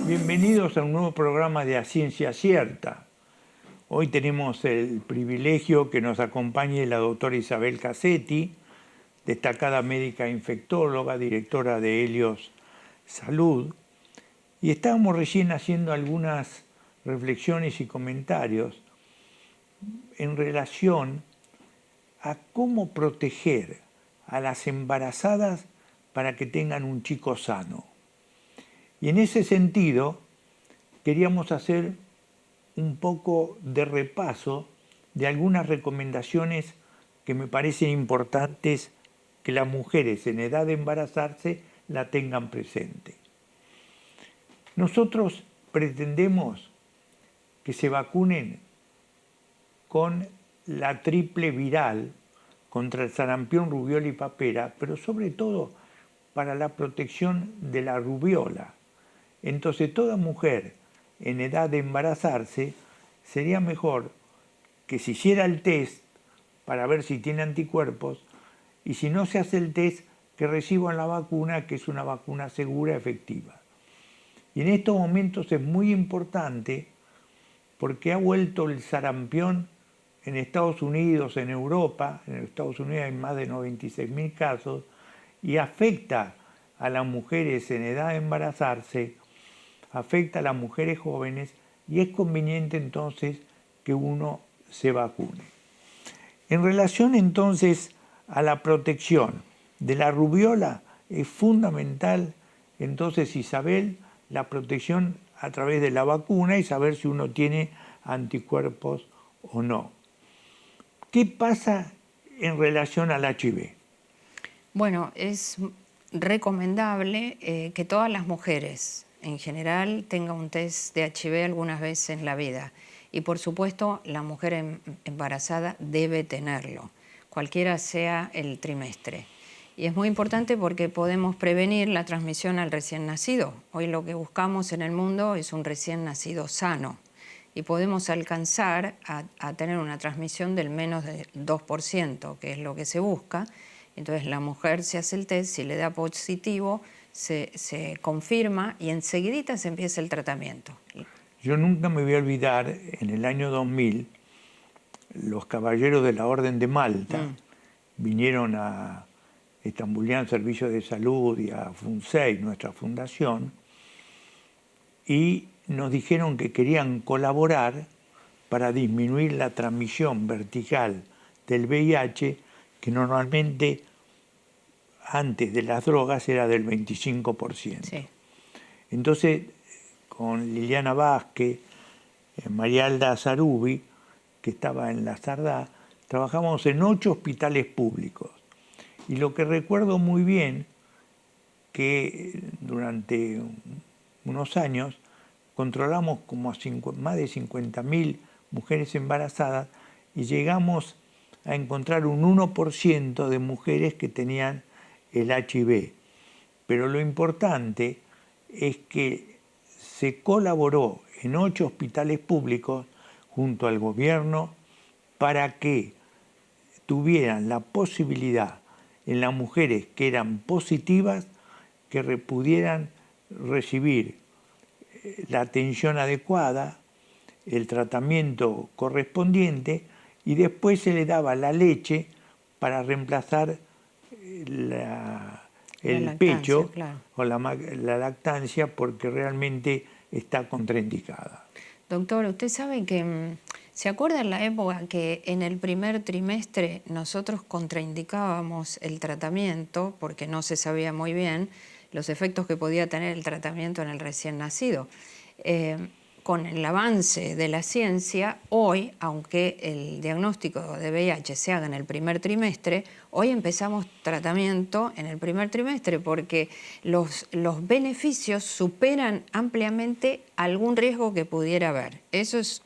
Bienvenidos a un nuevo programa de A Ciencia Cierta. Hoy tenemos el privilegio que nos acompañe la doctora Isabel Cassetti, destacada médica infectóloga, directora de Helios Salud. Y estábamos recién haciendo algunas reflexiones y comentarios en relación a cómo proteger a las embarazadas para que tengan un chico sano. Y en ese sentido, queríamos hacer un poco de repaso de algunas recomendaciones que me parecen importantes que las mujeres en edad de embarazarse la tengan presente. Nosotros pretendemos que se vacunen con la triple viral contra el sarampión, rubiola y papera, pero sobre todo para la protección de la rubiola. Entonces, toda mujer en edad de embarazarse sería mejor que se hiciera el test para ver si tiene anticuerpos y si no se hace el test, que reciban la vacuna, que es una vacuna segura, efectiva. Y en estos momentos es muy importante porque ha vuelto el sarampión en Estados Unidos, en Europa. En Estados Unidos hay más de 96.000 casos y afecta a las mujeres en edad de embarazarse, afecta a las mujeres jóvenes y es conveniente entonces que uno se vacune. En relación entonces a la protección de la rubiola, es fundamental entonces, Isabel, la protección a través de la vacuna y saber si uno tiene anticuerpos o no. ¿Qué pasa en relación al HIV? Bueno, es recomendable que todas las mujeres en general tengan un test de HIV algunas veces en la vida. Y por supuesto, la mujer embarazada debe tenerlo, cualquiera sea el trimestre. Y es muy importante porque podemos prevenir la transmisión al recién nacido. Hoy lo que buscamos en el mundo es un recién nacido sano. Y podemos alcanzar a tener una transmisión del menos del 2%, que es lo que se busca. Entonces la mujer se hace el test, si le da positivo, se confirma y enseguidita se empieza el tratamiento. Yo nunca me voy a olvidar, en el año 2000, los caballeros de la Orden de Malta vinieron a Estambulian Servicios de Salud y a FUNSEI, nuestra fundación, y nos dijeron que querían colaborar para disminuir la transmisión vertical del VIH, que normalmente antes de las drogas era del 25%. Sí. Entonces, con Liliana Vázquez, María Alda Zarubi, que estaba en la Sardá, trabajamos en 8 hospitales públicos. Y lo que recuerdo muy bien, que durante unos años controlamos como más de 50.000 mujeres embarazadas y llegamos a encontrar un 1% de mujeres que tenían el HIV. Pero lo importante es que se colaboró en 8 hospitales públicos junto al gobierno para que tuvieran la posibilidad en las mujeres que eran positivas que pudieran recibir la atención adecuada, el tratamiento correspondiente y después se le daba la leche para reemplazar el pecho, claro, o la lactancia, porque realmente está contraindicada. Doctor, usted sabe que, ¿se acuerda en la época que en el primer trimestre nosotros contraindicábamos el tratamiento porque no se sabía muy bien los efectos que podía tener el tratamiento en el recién nacido? Con el avance de la ciencia, hoy, aunque el diagnóstico de VIH se haga en el primer trimestre, hoy empezamos tratamiento en el primer trimestre porque los beneficios superan ampliamente algún riesgo que pudiera haber. Eso es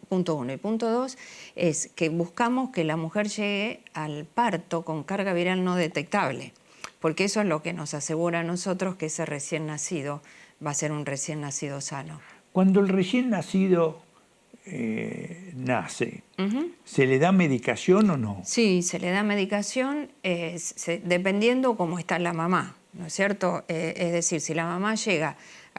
punto 1. Y punto 2 es que buscamos que la mujer llegue al parto con carga viral no detectable, porque eso es lo que nos asegura a nosotros que ese recién nacido va a ser un recién nacido sano. Cuando el recién nacido nace, ¿se le da medicación o no? Sí, se le da medicación dependiendo cómo está la mamá, ¿no es cierto? Es decir, si la mamá llega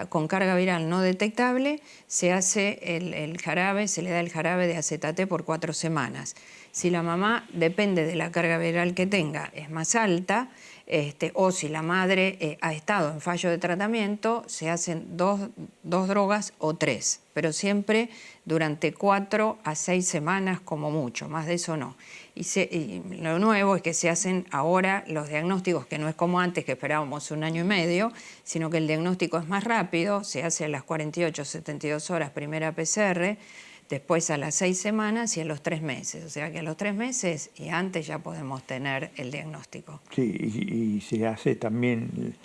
con carga viral no detectable, se hace el jarabe, se le da el jarabe de acetate por 4 semanas. Si la mamá, depende de la carga viral que tenga, es más alta, o si la madre ha estado en fallo de tratamiento, se hacen dos drogas o 3, pero siempre durante 4 a 6 semanas como mucho, más de eso no. Y lo nuevo es que se hacen ahora los diagnósticos, que no es como antes que esperábamos 1 año y medio, sino que el diagnóstico es más rápido, se hace a las 48, 72 horas primera PCR, después a las 6 semanas y a los 3 meses. O sea que a los 3 meses y antes ya podemos tener el diagnóstico. Sí, y se hace también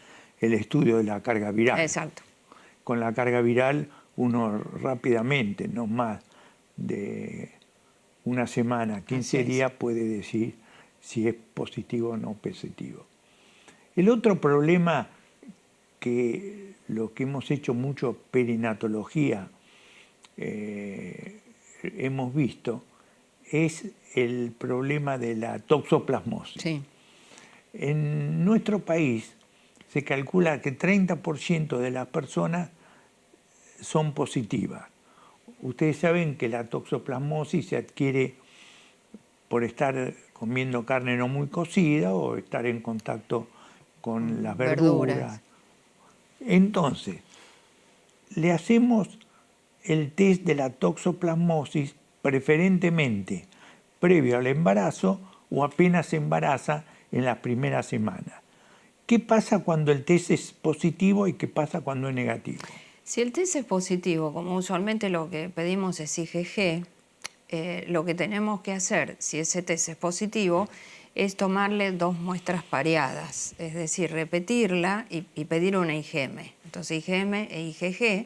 el estudio de la carga viral. Exacto. Con la carga viral uno rápidamente, no más de 1 semana, 15 días, puede decir si es positivo o no positivo. El otro problema que lo que hemos hecho mucho perinatología, hemos visto, es el problema de la toxoplasmosis. Sí. En nuestro país se calcula que 30% de las personas son positivas. Ustedes saben que la toxoplasmosis se adquiere por estar comiendo carne no muy cocida o estar en contacto con las verduras. Entonces, le hacemos el test de la toxoplasmosis preferentemente previo al embarazo o apenas se embaraza en las primeras semanas. ¿Qué pasa cuando el test es positivo y qué pasa cuando es negativo? Si el test es positivo, como usualmente lo que pedimos es IgG, lo que tenemos que hacer, si ese test es positivo, es tomarle 2 muestras pareadas, es decir, repetirla y pedir una IgM. Entonces IgM e IgG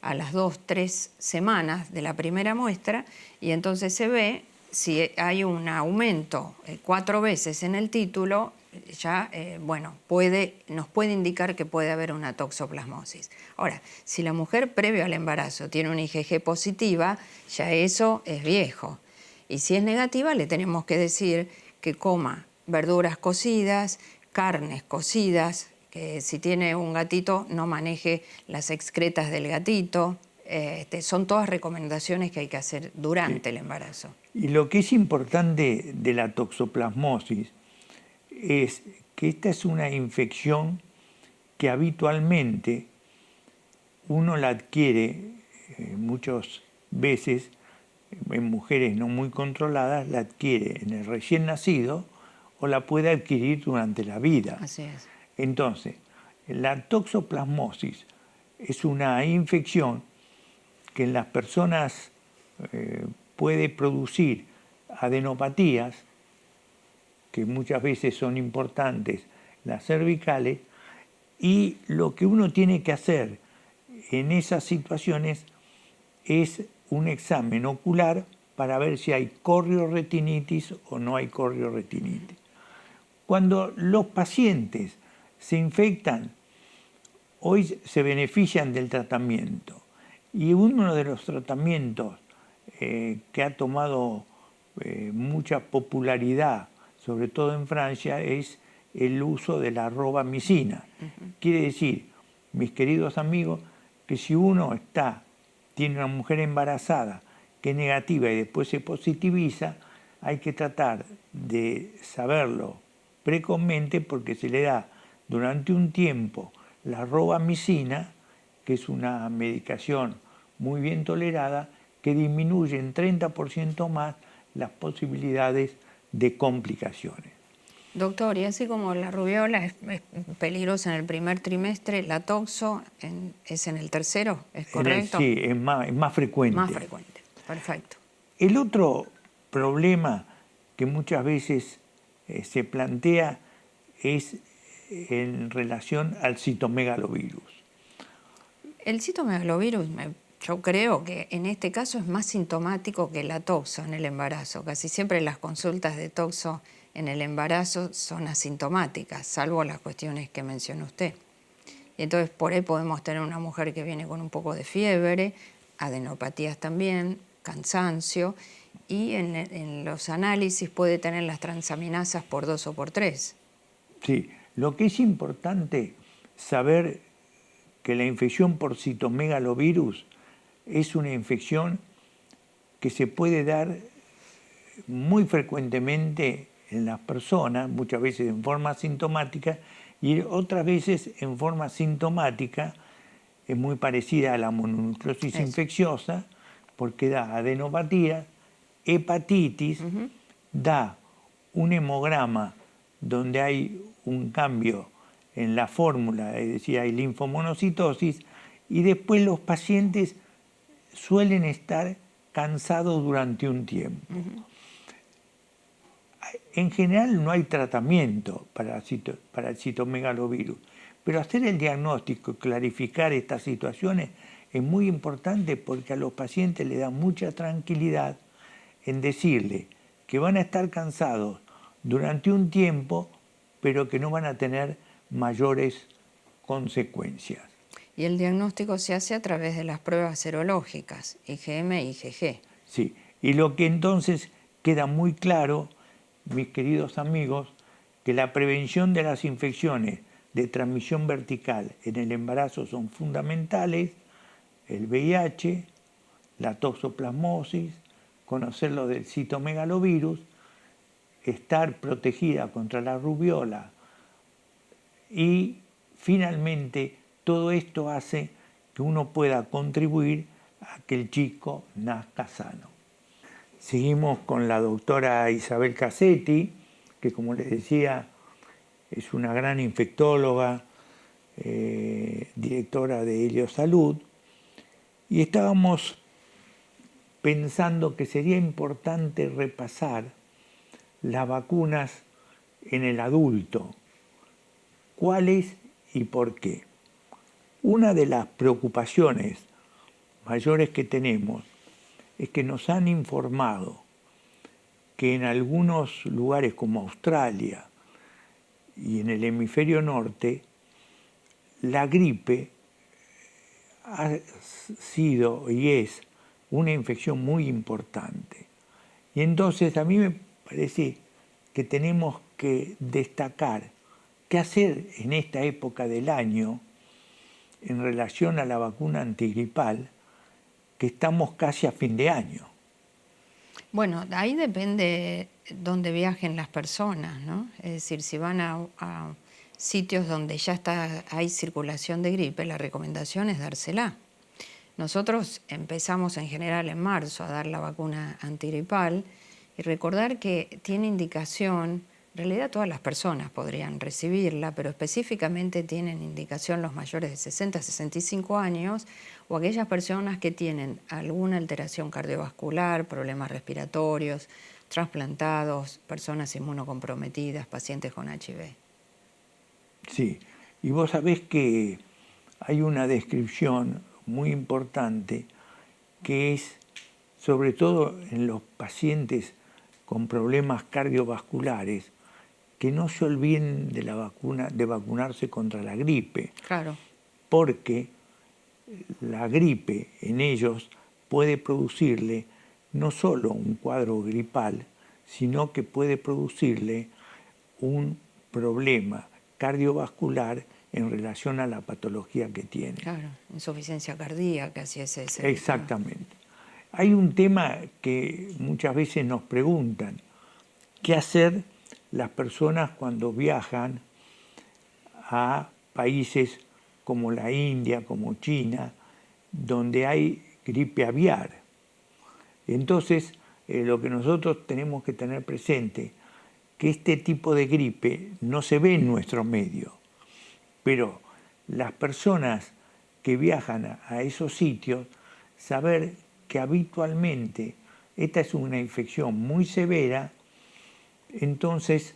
a las 2-3 semanas de la primera muestra, y entonces se ve si hay un aumento 4 veces en el título, ya nos puede indicar que puede haber una toxoplasmosis. Ahora, si la mujer previo al embarazo tiene una IgG positiva, ya eso es viejo. Y si es negativa, le tenemos que decir que coma verduras cocidas, carnes cocidas, que si tiene un gatito no maneje las excretas del gatito. Son todas recomendaciones que hay que hacer durante el embarazo. Y lo que es importante de la toxoplasmosis es que esta es una infección que habitualmente uno la adquiere muchas veces en mujeres no muy controladas, la adquiere en el recién nacido o la puede adquirir durante la vida. Así es. Entonces, la toxoplasmosis es una infección que en las personas puede producir adenopatías, que muchas veces son importantes, las cervicales, y lo que uno tiene que hacer en esas situaciones es un examen ocular para ver si hay corrioretinitis o no hay corrioretinitis. Cuando los pacientes se infectan, hoy se benefician del tratamiento, y uno de los tratamientos que ha tomado mucha popularidad, sobre todo en Francia, es el uso de la robamicina. Quiere decir, mis queridos amigos, que si uno tiene una mujer embarazada que es negativa y después se positiviza, hay que tratar de saberlo precozmente porque se le da durante un tiempo la robamicina, que es una medicación muy bien tolerada, que disminuye en 30% más las posibilidades de complicaciones. Doctor, y así como la rubiola es peligrosa en el primer trimestre, ¿la toxo es en el tercero? ¿Es correcto? Sí, es más frecuente. Más frecuente, perfecto. El otro problema que muchas veces se plantea es en relación al citomegalovirus. El citomegalovirus, yo creo que en este caso es más sintomático que la toxo en el embarazo. Casi siempre las consultas de toxo en el embarazo son asintomáticas, salvo las cuestiones que mencionó usted. Y entonces por ahí podemos tener una mujer que viene con un poco de fiebre, adenopatías también, cansancio, y en los análisis puede tener las transaminasas por 2 o por 3. Sí, lo que es importante saber que la infección por citomegalovirus es una infección que se puede dar muy frecuentemente en las personas, muchas veces en forma asintomática y otras veces en forma sintomática. Es muy parecida a la mononucleosis infecciosa porque da adenopatía, hepatitis, da un hemograma donde hay un cambio en la fórmula, es decir, hay linfomonocitosis, y después los pacientes suelen estar cansados durante un tiempo. En general no hay tratamiento para el citomegalovirus, pero hacer el diagnóstico y clarificar estas situaciones es muy importante porque a los pacientes les da mucha tranquilidad en decirle que van a estar cansados durante un tiempo, pero que no van a tener mayores consecuencias. Y el diagnóstico se hace a través de las pruebas serológicas, IgM e IgG. Sí, y lo que entonces queda muy claro, mis queridos amigos, que la prevención de las infecciones de transmisión vertical en el embarazo son fundamentales: el VIH, la toxoplasmosis, conocer lo del citomegalovirus, estar protegida contra la rubiola y finalmente todo esto hace que uno pueda contribuir a que el chico nazca sano. Seguimos con la doctora Isabel Cassetti, que como les decía es una gran infectóloga, directora de Heliosalud, y estábamos pensando que sería importante repasar las vacunas en el adulto, cuáles y por qué. Una de las preocupaciones mayores que tenemos es que nos han informado que en algunos lugares como Australia y en el hemisferio norte, la gripe ha sido y es una infección muy importante. Y entonces a mí me parece que tenemos que destacar qué hacer en esta época del año en relación a la vacuna antigripal, que estamos casi a fin de año. Bueno, ahí depende dónde viajen las personas, ¿no? Es decir, si van a sitios donde ya hay circulación de gripe, la recomendación es dársela. Nosotros empezamos en general en marzo a dar la vacuna antigripal y recordar que tiene indicación, en realidad todas las personas podrían recibirla, pero específicamente tienen indicación los mayores de 60 a 65 años o aquellas personas que tienen alguna alteración cardiovascular, problemas respiratorios, trasplantados, personas inmunocomprometidas, pacientes con HIV. Sí, y vos sabés que hay una descripción muy importante que es, sobre todo en los pacientes con problemas cardiovasculares, que no se olviden de la vacuna, de vacunarse contra la gripe. Claro. Porque la gripe en ellos puede producirle no solo un cuadro gripal, sino que puede producirle un problema cardiovascular en relación a la patología que tiene. Claro, insuficiencia cardíaca, si es ese. Exactamente. Hay un tema que muchas veces nos preguntan: ¿qué hacer las personas cuando viajan a países como la India, como China, donde hay gripe aviar? Entonces, lo que nosotros tenemos que tener presente, que este tipo de gripe no se ve en nuestro medio, pero las personas que viajan a esos sitios, saber que habitualmente esta es una infección muy severa. Entonces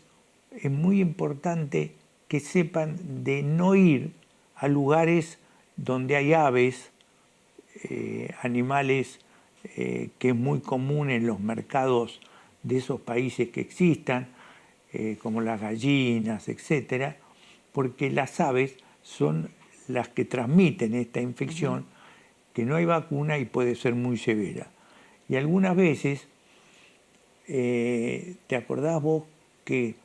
es muy importante que sepan de no ir a lugares donde hay aves, animales que es muy común en los mercados de esos países que existan, como las gallinas, etcétera, porque las aves son las que transmiten esta infección, que no hay vacuna y puede ser muy severa. Y algunas veces, ¿te acordás vos que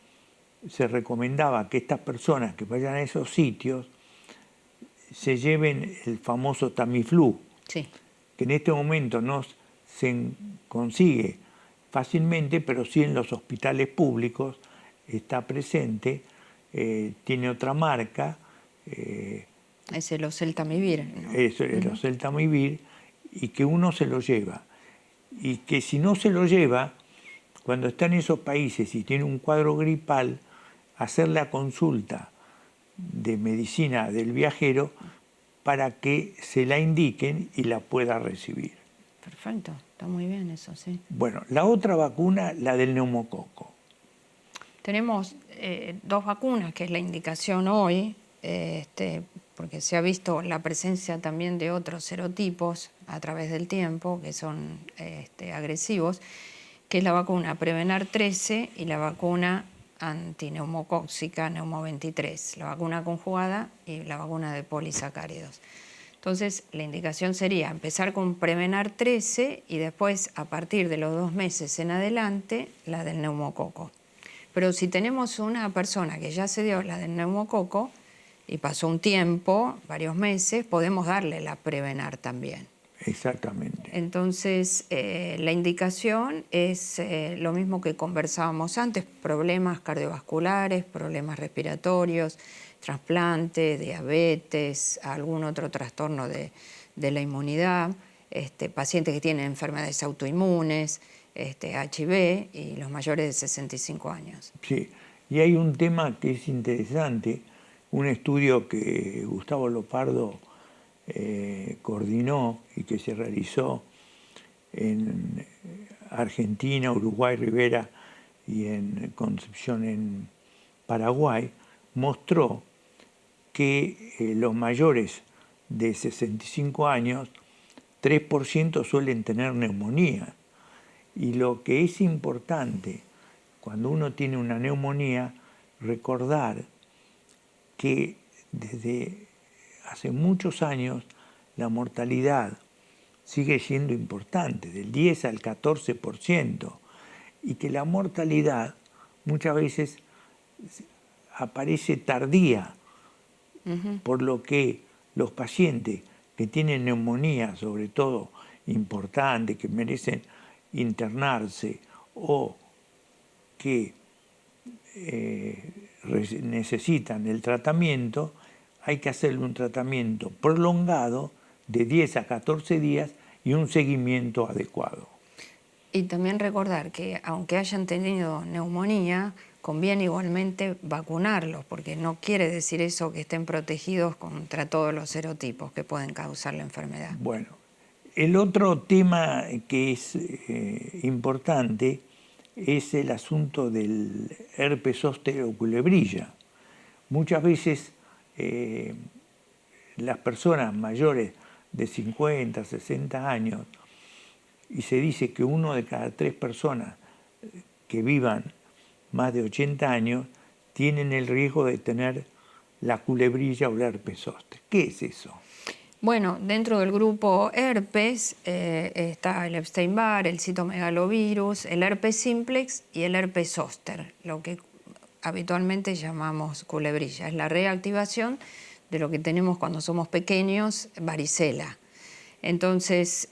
se recomendaba que estas personas que vayan a esos sitios se lleven el famoso Tamiflu, Sí. que en este momento no se consigue fácilmente, pero sí en los hospitales públicos está presente, tiene otra marca, Es el oseltamivir, ¿no? es el oseltamivir, y que uno se lo lleva. Y que si no se lo lleva, cuando está en esos países y tiene un cuadro gripal, hacer la consulta de medicina del viajero para que se la indiquen y la pueda recibir. Perfecto, está muy bien eso, sí. Bueno, la otra vacuna, la del neumococo. Tenemos dos vacunas, que es la indicación hoy, porque se ha visto la presencia también de otros serotipos a través del tiempo, que son agresivos, que es la vacuna Prevenar 13 y la vacuna antineumocóxica Neumo 23, la vacuna conjugada y la vacuna de polisacáridos. Entonces, la indicación sería empezar con Prevenar 13 y después, a partir de los 2 meses en adelante, la del neumococo. Pero si tenemos una persona que ya se dio la del neumococo y pasó un tiempo, varios meses, podemos darle la Prevenar también. Exactamente. Entonces, la indicación es lo mismo que conversábamos antes, problemas cardiovasculares, problemas respiratorios, trasplante, diabetes, algún otro trastorno de la inmunidad, pacientes que tienen enfermedades autoinmunes, HIV y los mayores de 65 años. Sí, y hay un tema que es interesante, un estudio que Gustavo Lopardo coordinó y que se realizó en Argentina, Uruguay, Rivera y en Concepción, en Paraguay, mostró que los mayores de 65 años, 3% suelen tener neumonía. Y lo que es importante, cuando uno tiene una neumonía, recordar que desde hace muchos años la mortalidad sigue siendo importante, del 10 al 14%, y que la mortalidad muchas veces aparece tardía, por lo que los pacientes que tienen neumonía, sobre todo importante, que merecen internarse o que necesitan el tratamiento, hay que hacerle un tratamiento prolongado de 10 a 14 días y un seguimiento adecuado. Y también recordar que aunque hayan tenido neumonía, conviene igualmente vacunarlos, porque no quiere decir eso que estén protegidos contra todos los serotipos que pueden causar la enfermedad. Bueno, el otro tema que es importante es el asunto del herpes zóster o culebrilla. Muchas veces las personas mayores de 50, 60 años, y se dice que 1 de cada 3 personas que vivan más de 80 años tienen el riesgo de tener la culebrilla o el herpes zóster. ¿Qué es eso? Bueno, dentro del grupo herpes está el Epstein-Barr, el citomegalovirus, el herpes simplex y el herpes zóster, lo que habitualmente llamamos culebrilla. Es la reactivación de lo que tenemos cuando somos pequeños, varicela. Entonces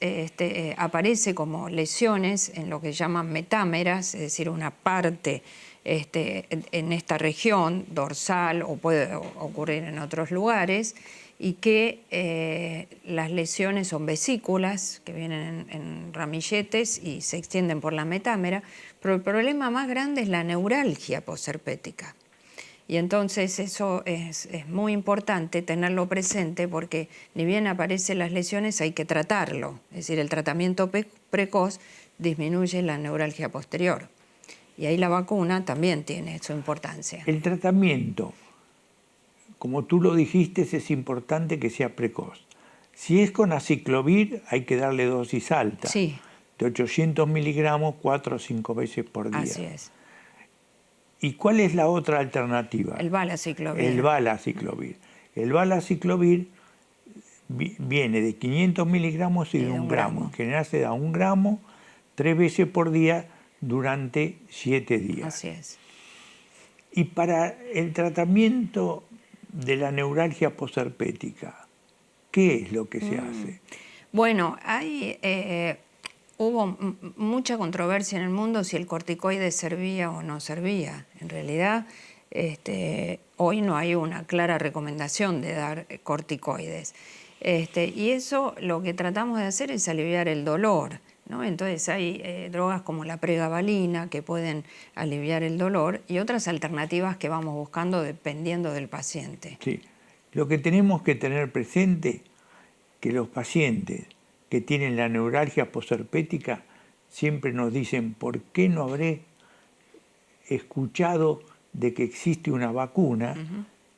aparece como lesiones en lo que llaman metámeras, es decir, una parte en esta región dorsal, o puede ocurrir en otros lugares, y que las lesiones son vesículas que vienen en ramilletes y se extienden por la metámera, pero el problema más grande es la neuralgia posherpética. Y entonces eso es muy importante tenerlo presente, porque ni bien aparecen las lesiones hay que tratarlo. Es decir, el tratamiento precoz disminuye la neuralgia posterior. Y ahí la vacuna también tiene su importancia. El tratamiento, como tú lo dijiste, es importante que sea precoz. Si es con aciclovir, hay que darle dosis alta, Sí. de 800 miligramos 4 o 5 veces por día. Así es. ¿Y cuál es la otra alternativa? El valaciclovir. El valaciclovir. El valaciclovir viene de 500 miligramos y de 1 gramo. En general se da 1 gramo 3 veces por día durante 7 días. Así es. Y para el tratamiento de la neuralgia posherpética, ¿Qué es lo que se hace? Bueno, hubo mucha controversia en el mundo si el corticoide servía o no servía. En realidad, hoy no hay una clara recomendación de dar corticoides. Y eso lo que tratamos de hacer es aliviar el dolor, ¿no? Entonces hay drogas como la pregabalina que pueden aliviar el dolor y otras alternativas que vamos buscando dependiendo del paciente. Sí. Lo que tenemos que tener presente que los pacientes que tienen la neuralgia posherpética siempre nos dicen ¿por qué no habré escuchado de que existe una vacuna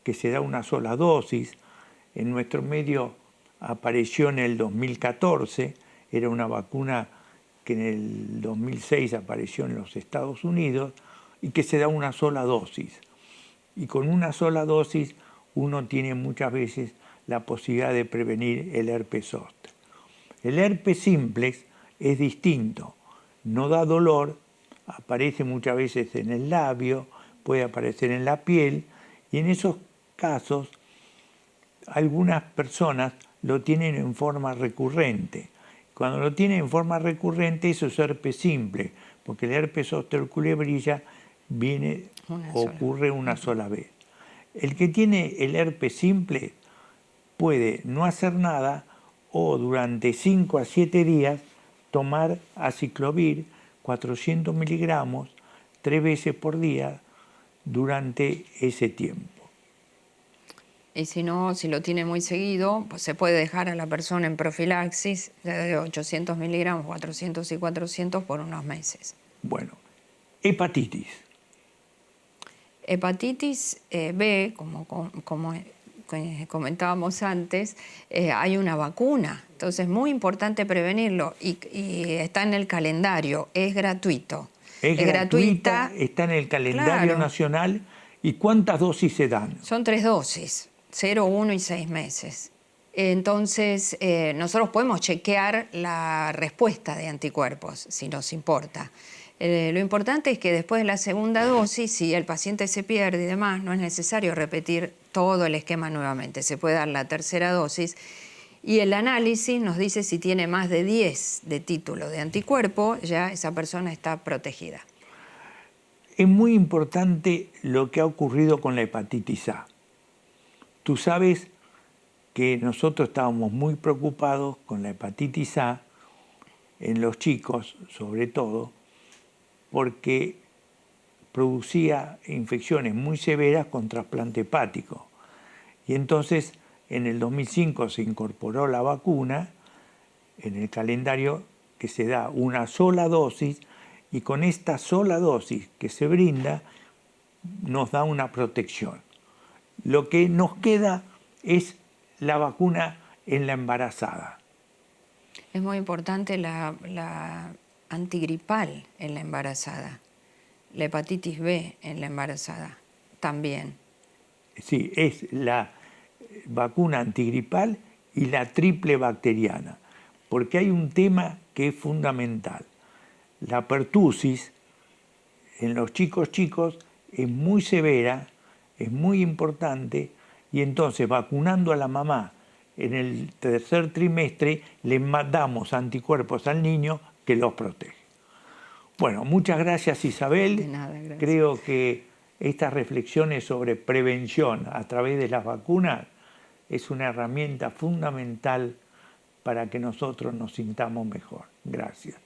que se da una sola dosis? En nuestro medio apareció en el 2014, era una vacuna que en el 2006 apareció en los Estados Unidos y que se da una sola dosis. Y con una sola dosis uno tiene muchas veces la posibilidad de prevenir el herpes zóster. El herpes simplex es distinto, no da dolor, aparece muchas veces en el labio, puede aparecer en la piel y en esos casos algunas personas lo tienen en forma recurrente. Cuando lo tienen en forma recurrente eso es herpes simple, porque el herpes zóster culebrilla ocurre una sola vez. El que tiene el herpes simple puede no hacer nada o durante 5 a 7 días tomar aciclovir 400 miligramos 3 veces por día durante ese tiempo. Y si no, si lo tiene muy seguido, pues se puede dejar a la persona en profilaxis de 800 miligramos, 400 y 400 por unos meses. Bueno, hepatitis. Hepatitis B, como comentábamos antes, hay una vacuna. Entonces es muy importante prevenirlo y está en el calendario, es gratuito. Es gratuita, está en el calendario nacional. ¿Y cuántas dosis se dan? Son 3 dosis, 0, 1 y 6 meses. Entonces, nosotros podemos chequear la respuesta de anticuerpos, si nos importa. Lo importante es que después de la segunda dosis, si el paciente se pierde y demás, no es necesario repetir todo el esquema nuevamente. Se puede dar la tercera dosis y el análisis nos dice si tiene más de 10 de título de anticuerpo, ya esa persona está protegida. Es muy importante lo que ha ocurrido con la hepatitis A. Tú sabes que nosotros estábamos muy preocupados con la hepatitis A en los chicos, sobre todo, porque producía infecciones muy severas con trasplante hepático. Y entonces en el 2005 se incorporó la vacuna en el calendario que se da una sola dosis y con esta sola dosis que se brinda nos da una protección. Lo que nos queda es la vacuna en la embarazada. Es muy importante la antigripal en la embarazada, la hepatitis B en la embarazada también. Sí, es la vacuna antigripal y la triple bacteriana, porque hay un tema que es fundamental. La pertusis en los chicos es muy severa, es muy importante, y entonces vacunando a la mamá en el tercer trimestre le damos anticuerpos al niño que los protege. Bueno, muchas gracias Isabel. De nada, gracias. Creo que estas reflexiones sobre prevención a través de las vacunas es una herramienta fundamental para que nosotros nos sintamos mejor. Gracias.